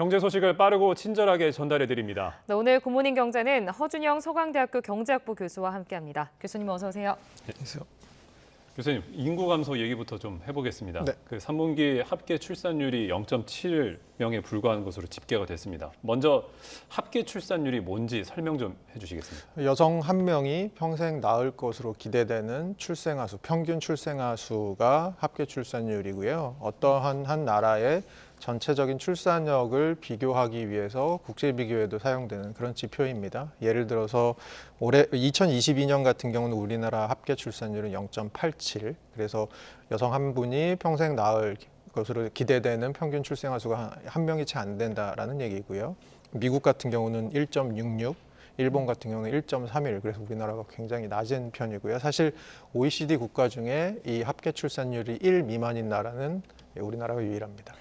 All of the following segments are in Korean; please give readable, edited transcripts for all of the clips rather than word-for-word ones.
경제 소식을 빠르고 친절하게 전달해 드립니다. 네, 오늘 굿모닝 경제는 허준영 서강대학교 경제학부 교수와 함께합니다. 교수님 어서 오세요. 안녕하세요. 교수님, 인구 감소 얘기부터 좀 해보겠습니다. 네. 그 3분기 합계 출산율이 0.7명에 불과한 것으로 집계가 됐습니다. 먼저 합계 출산율이 뭔지 설명 좀 해주시겠습니까? 여성 한 명이 평생 낳을 것으로 기대되는 출생아 수, 평균 출생아 수가 합계 출산율이고요. 어떠한 한 나라의 전체적인 출산력을 비교하기 위해서 국제 비교에도 사용되는 그런 지표입니다. 예를 들어서 올해 2022년 같은 경우는 우리나라 합계 출산율은 0.87. 그래서 여성 한 분이 평생 낳을 것으로 기대되는 평균 출생아 수가 한 명이 채 안 된다라는 얘기고요. 미국 같은 경우는 1.66. 일본 같은 경우는 1.31, 그래서 우리나라가 굉장히 낮은 편이고요. 사실 OECD 국가 중에 이 합계 출산율이 1 미만인 나라는 우리나라가 유일합니다.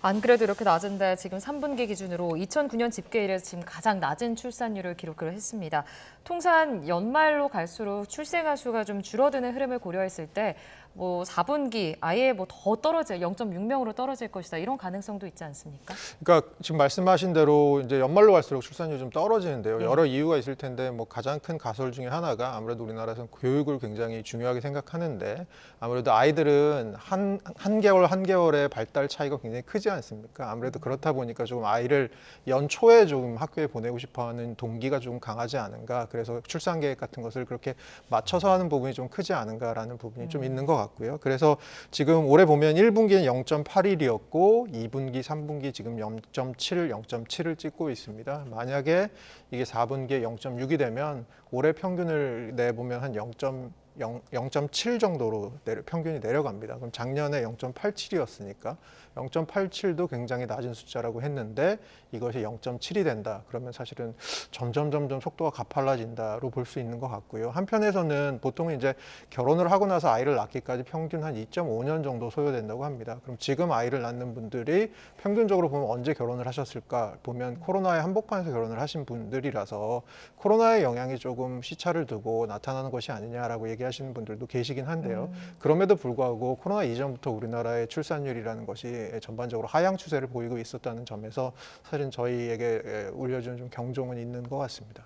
안 그래도 이렇게 낮은데 지금 3분기 기준으로 2009년 집계 이래 지금 가장 낮은 출산율을 기록을 했습니다. 통상 연말로 갈수록 출생아 수가 좀 줄어드는 흐름을 고려했을 때 4분기 아예 더 떨어질 0.6명으로 떨어질 것이다 이런 가능성도 있지 않습니까? 그러니까 지금 말씀하신 대로 이제 연말로 갈수록 출산율이 좀 떨어지는데요. 여러 이유가 있을 텐데 가장 큰 가설 중에 하나가 아무래도 우리나라에서는 교육을 굉장히 중요하게 생각하는데 아무래도 아이들은 한 개월 한 개월의 발달 차이가 굉장히 크지 않습니까? 아무래도 그렇다 보니까 조금 아이를 연초에 좀 학교에 보내고 싶어하는 동기가 좀 강하지 않은가. 그래서 출산 계획 같은 것을 그렇게 맞춰서 하는 부분이 좀 크지 않은가라는 부분이 좀 있는 것 같고요. 그래서 지금 올해 보면 1분기는 0.81이었고 2분기, 3분기 지금 0.7을 찍고 있습니다. 만약에 이게 4분기에 0.6이 되면 올해 평균을 내보면 한 0.7 정도로 평균이 내려갑니다. 그럼 작년에 0.87이었으니까 0.87도 굉장히 낮은 숫자라고 했는데 이것이 0.7이 된다. 그러면 사실은 점점 속도가 가팔라진다로 볼 수 있는 것 같고요. 한편에서는 보통은 이제 결혼을 하고 나서 아이를 낳기까지 평균 한 2.5년 정도 소요된다고 합니다. 그럼 지금 아이를 낳는 분들이 평균적으로 보면 언제 결혼을 하셨을까 보면 코로나에 한복판에서 결혼을 하신 분들이라서 코로나의 영향이 조금 시차를 두고 나타나는 것이 아니냐라고 얘기하시는 분들도 계시긴 한데요. 그럼에도 불구하고 코로나 이전부터 우리나라의 출산율이라는 것이 전반적으로 하향 추세를 보이고 있었다는 점에서 사실은 저희에게 울려주는 좀 경종은 있는 것 같습니다.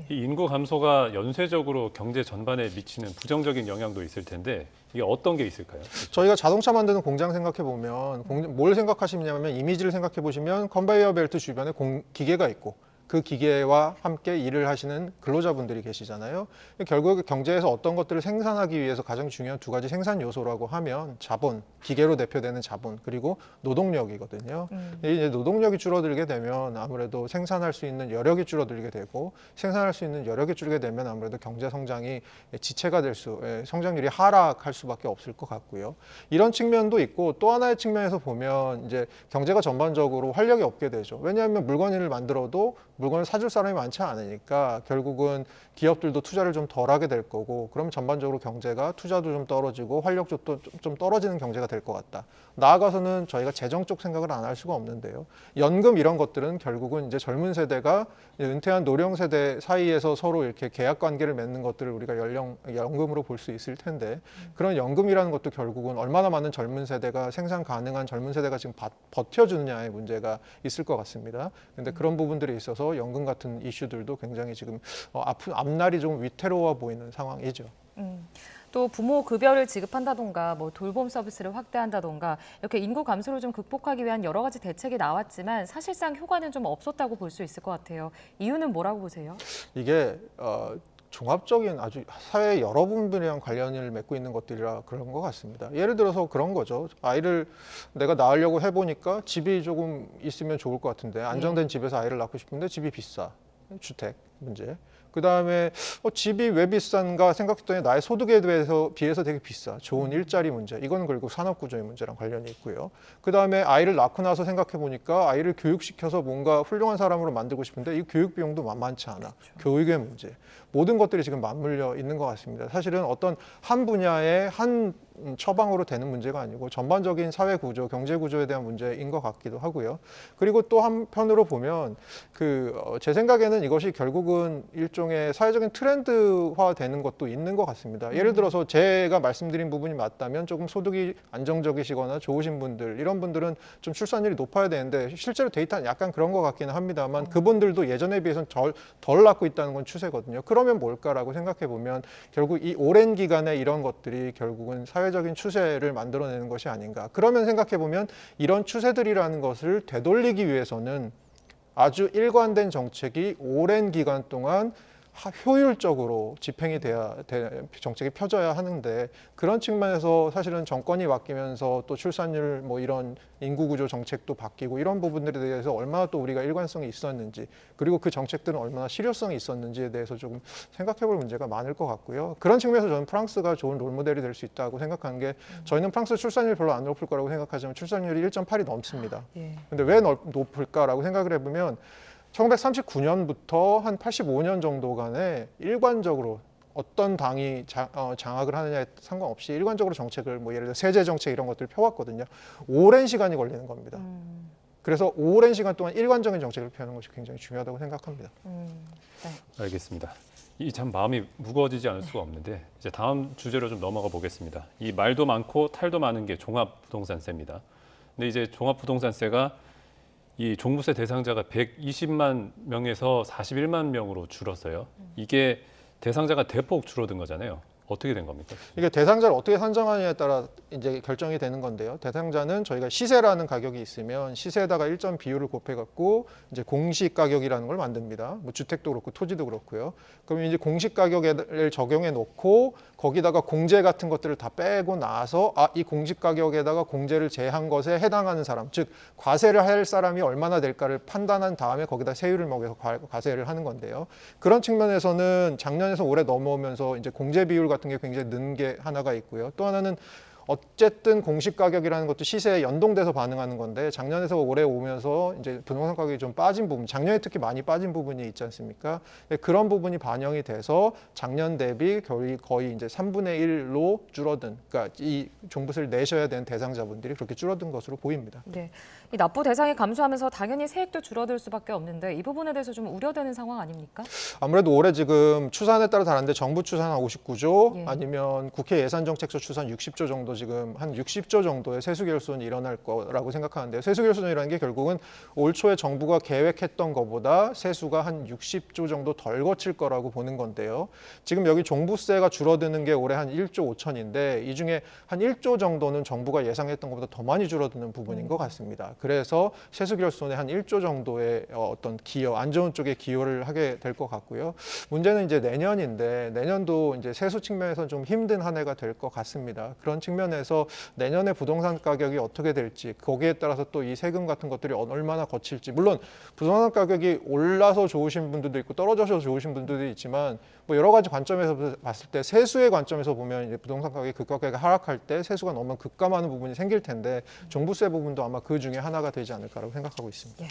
이 인구 감소가 연쇄적으로 경제 전반에 미치는 부정적인 영향도 있을 텐데 이게 어떤 게 있을까요? 저희가 자동차 만드는 공장 생각해 보면 뭘 생각하시냐면 이미지를 생각해 보시면 컨베이어 벨트 주변에 기계가 있고 그 기계와 함께 일을 하시는 근로자분들이 계시잖아요. 결국 경제에서 어떤 것들을 생산하기 위해서 가장 중요한 두 가지 생산 요소라고 하면 자본, 기계로 대표되는 자본, 그리고 노동력이거든요. 이제 노동력이 줄어들게 되면 아무래도 생산할 수 있는 여력이 줄어들게 되고 생산할 수 있는 여력이 줄게 되면 아무래도 경제 성장이 지체가 성장률이 하락할 수밖에 없을 것 같고요. 이런 측면도 있고 또 하나의 측면에서 보면 이제 경제가 전반적으로 활력이 없게 되죠. 왜냐하면 물건을 만들어도 물건을 사줄 사람이 많지 않으니까 결국은 기업들도 투자를 좀 덜 하게 될 거고 그럼 전반적으로 경제가 투자도 좀 떨어지고 활력도 좀 떨어지는 경제가 될 것 같다. 나아가서는 저희가 재정 쪽 생각을 안 할 수가 없는데요. 연금 이런 것들은 결국은 이제 젊은 세대가 은퇴한 노령 세대 사이에서 서로 이렇게 계약 관계를 맺는 것들을 우리가 연금으로 볼 수 있을 텐데 그런 연금이라는 것도 결국은 얼마나 많은 젊은 세대가 생산 가능한 젊은 세대가 지금 버텨주느냐의 문제가 있을 것 같습니다. 그런데 그런 부분들이 있어서 연금 같은 이슈들도 굉장히 지금 앞날이 좀 위태로워 보이는 상황이죠. 또 부모 급여를 지급한다던가 돌봄 서비스를 확대한다던가 이렇게 인구 감소를 좀 극복하기 위한 여러 가지 대책이 나왔지만 사실상 효과는 좀 없었다고 볼 수 있을 것 같아요. 이유는 뭐라고 보세요? 이게 종합적인 아주 사회 여러 부분들이랑 관련을 맺고 있는 것들이라 그런 것 같습니다. 예를 들어서 그런 거죠. 아이를 내가 낳으려고 해보니까 집이 조금 있으면 좋을 것 같은데 안정된 집에서 아이를 낳고 싶은데 집이 비싸. 주택 문제. 그다음에 집이 왜 비싼가 생각했더니 나의 소득에 비해서 되게 비싸. 좋은 일자리 문제. 이건 결국 산업구조의 문제랑 관련이 있고요. 그다음에 아이를 낳고 나서 생각해 보니까 아이를 교육시켜서 뭔가 훌륭한 사람으로 만들고 싶은데 이 교육 비용도 만만치 않아. 교육의 문제. 모든 것들이 지금 맞물려 있는 것 같습니다. 사실은 어떤 한 분야의 한 처방으로 되는 문제가 아니고 전반적인 사회 구조, 경제 구조에 대한 문제인 것 같기도 하고요. 그리고 또 한편으로 보면 제 생각에는 이것이 결국은 일종의 사회적인 트렌드화 되는 것도 있는 것 같습니다. 예를 들어서 제가 말씀드린 부분이 맞다면 조금 소득이 안정적이시거나 좋으신 분들, 이런 분들은 좀 출산율이 높아야 되는데 실제로 데이터는 약간 그런 것 같기는 합니다만 그분들도 예전에 비해서는 덜 낳고 있다는 건 추세거든요. 그러면 뭘까라고 생각해 보면 결국 이 오랜 기간에 이런 것들이 결국은 사회적인 추세를 만들어내는 것이 아닌가. 그러면 생각해 보면 이런 추세들이라는 것을 되돌리기 위해서는 아주 일관된 정책이 오랜 기간 동안 효율적으로 집행이 정책이 펴져야 하는데, 그런 측면에서 사실은 정권이 바뀌면서 또 출산율 이런 인구 구조 정책도 바뀌고 이런 부분들에 대해서 얼마나 또 우리가 일관성이 있었는지, 그리고 그 정책들은 얼마나 실효성이 있었는지에 대해서 조금 생각해 볼 문제가 많을 것 같고요. 그런 측면에서 저는 프랑스가 좋은 롤모델이 될 수 있다고 생각한 게, 저희는 프랑스 출산율이 별로 안 높을 거라고 생각하지만 출산율이 1.8이 넘습니다. 근데 왜 높을까라고 생각을 해보면 1939년부터 한 85년 정도간에 일관적으로 어떤 당이 장악을 하느냐에 상관없이 일관적으로 정책을 예를 들어 세제 정책 이런 것들을 펴왔거든요. 오랜 시간이 걸리는 겁니다. 그래서 오랜 시간 동안 일관적인 정책을 펴는 것이 굉장히 중요하다고 생각합니다. 네. 알겠습니다. 이 참 마음이 무거워지지 않을 수가 없는데 이제 다음 주제로 좀 넘어가 보겠습니다. 이 말도 많고 탈도 많은 게 종합부동산세입니다. 근데 이제 종합부동산세가 이 종부세 대상자가 120만 명에서 41만 명으로 줄었어요. 이게 대상자가 대폭 줄어든 거잖아요. 어떻게 된 겁니까? 이게 대상자를 어떻게 산정하느냐에 따라 이제 결정이 되는 건데요. 대상자는 저희가 시세라는 가격이 있으면 시세에다가 일정 비율을 곱해갖고 이제 공시 가격이라는 걸 만듭니다. 주택도 그렇고 토지도 그렇고요. 그러면 이제 공시 가격을 적용해 놓고 거기다가 공제 같은 것들을 다 빼고 나서 이 공시 가격에다가 공제를 제한 것에 해당하는 사람, 즉 과세를 할 사람이 얼마나 될까를 판단한 다음에 거기다 세율을 먹여서 과세를 하는 건데요. 그런 측면에서는 작년에서 올해 넘어오면서 이제 공제 비율 같은 게 굉장히 는 게 하나가 있고요. 또 하나는 어쨌든 공시 가격이라는 것도 시세에 연동돼서 반응하는 건데, 작년에서 올해 오면서 이제 부동산 가격이 좀 빠진 부분, 작년에 특히 많이 빠진 부분이 있지 않습니까? 그런 부분이 반영이 돼서 작년 대비 거의 이제 3분의 1로 줄어든, 그러니까 이 종부세를 내셔야 되는 대상자분들이 그렇게 줄어든 것으로 보입니다. 네. 이 납부 대상이 감소하면서 당연히 세액도 줄어들 수밖에 없는데 이 부분에 대해서 좀 우려되는 상황 아닙니까? 아무래도 올해 지금 추산에 따라 다른데 정부 추산 59조 예. 아니면 국회 예산정책처 추산 60조 정도, 지금 한 60조 정도의 세수 결손이 일어날 거라고 생각하는데요. 세수 결손이라는 게 결국은 올 초에 정부가 계획했던 것보다 세수가 한 60조 정도 덜 거칠 거라고 보는 건데요. 지금 여기 종부세가 줄어드는 게 올해 한 1조 5천인데 이 중에 한 1조 정도는 정부가 예상했던 것보다 더 많이 줄어드는 부분인 것 같습니다. 그래서 세수 결손에 한 1조 정도의 어떤 기여, 안 좋은 쪽에 기여를 하게 될 것 같고요. 문제는 이제 내년인데, 내년도 이제 세수 측면에서 좀 힘든 한 해가 될 것 같습니다. 그런 측면에서 내년에 부동산 가격이 어떻게 될지, 거기에 따라서 또 이 세금 같은 것들이 얼마나 거칠지, 물론 부동산 가격이 올라서 좋으신 분들도 있고 떨어져서 좋으신 분들도 있지만 여러 가지 관점에서 봤을 때 세수의 관점에서 보면 이제 부동산 가격이 급격하게 하락할 때 세수가 너무 급감하는 부분이 생길 텐데 종부세 부분도 아마 그 중에 하나가 되지 않을까라고 생각하고 있습니다.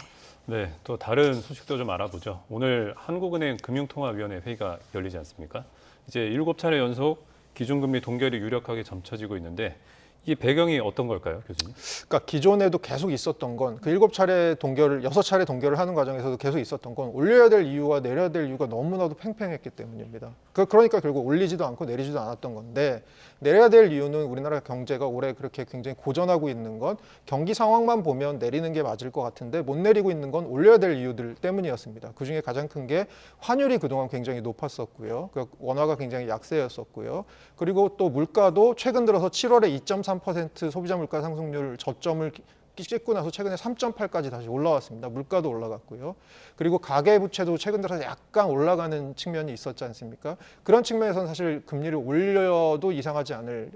네, 또 다른 소식도 좀 알아보죠. 오늘 한국은행 금융통화위원회 회의가 열리지 않습니까? 이제 7차례 연속 기준금리 동결이 유력하게 점쳐지고 있는데 이 배경이 어떤 걸까요, 교수님? 그러니까 기존에도 계속 있었던 건 그 7차례 동결을 6차례 동결을 하는 과정에서도 계속 있었던 건 올려야 될 이유와 내려야 될 이유가 너무나도 팽팽했기 때문입니다. 그러니까 결국 올리지도 않고 내리지도 않았던 건데, 내려야 될 이유는 우리나라 경제가 올해 그렇게 굉장히 고전하고 있는 건 경기 상황만 보면 내리는 게 맞을 것 같은데 못 내리고 있는 건 올려야 될 이유들 때문이었습니다. 그중에 가장 큰 게 환율이 그동안 굉장히 높았었고요. 그러니까 원화가 굉장히 약세였었고요. 그리고 또 물가도 최근 들어서 7월에 2.3% 소비자 물가 상승률 저점을 찍고 나서 최근에 3.8까지 다시 올라왔습니다. 물가도 올라갔고요. 그리고 가계부채도 최근 들어서 약간 올라가는 측면이 있었지 않습니까? 그런 측면에서는 사실 금리를 올려도 이상하지 않을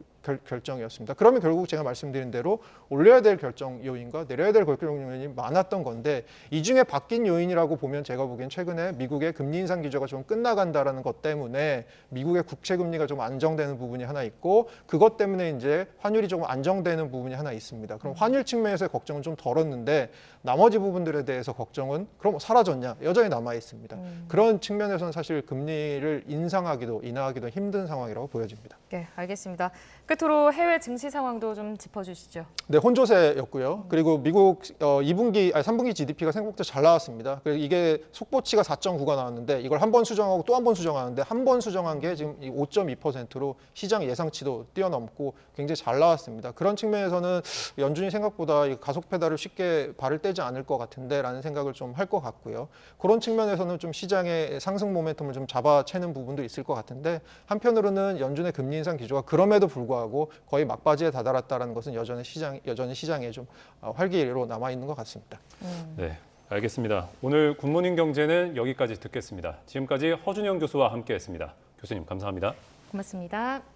결정이었습니다. 그러면 결국 제가 말씀드린 대로 올려야 될 결정 요인과 내려야 될 결정 요인이 많았던 건데 이 중에 바뀐 요인이라고 보면 제가 보기엔 최근에 미국의 금리 인상 기조가 좀 끝나간다라는 것 때문에 미국의 국채 금리가 좀 안정되는 부분이 하나 있고 그것 때문에 이제 환율이 조금 안정되는 부분이 하나 있습니다. 그럼 환율 측면에서의 걱정은 좀 덜었는데 나머지 부분들에 대해서 걱정은 그럼 사라졌냐? 여전히 남아 있습니다. 그런 측면에서는 사실 금리를 인하하기도 힘든 상황이라고 보여집니다. 네, 알겠습니다. 끝으로 해외 증시 상황도 좀 짚어주시죠. 네, 혼조세였고요. 그리고 미국 3분기 GDP가 생각보다 잘 나왔습니다. 그리고 이게 속보치가 4.9가 나왔는데 이걸 한 번 수정하고 또 한 번 수정하는데 한 번 수정한 게 지금 5.2%로 시장 예상치도 뛰어넘고 굉장히 잘 나왔습니다. 그런 측면에서는 연준이 생각보다 이 가속 페달을 쉽게 발을 떼지 않을 것 같은데라는 생각을 좀 할 것 같고요. 그런 측면에서는 좀 시장의 상승 모멘텀을 좀 잡아채는 부분도 있을 것 같은데 한편으로는 연준의 금리 인상 기조가 그럼에도 불구하고 거의 막바지에 다다랐다는 것은 여전히 시장에 좀 활기로 남아 있는 것 같습니다. 네, 알겠습니다. 오늘 굿모닝 경제는 여기까지 듣겠습니다. 지금까지 허준영 교수와 함께했습니다. 교수님 감사합니다. 고맙습니다.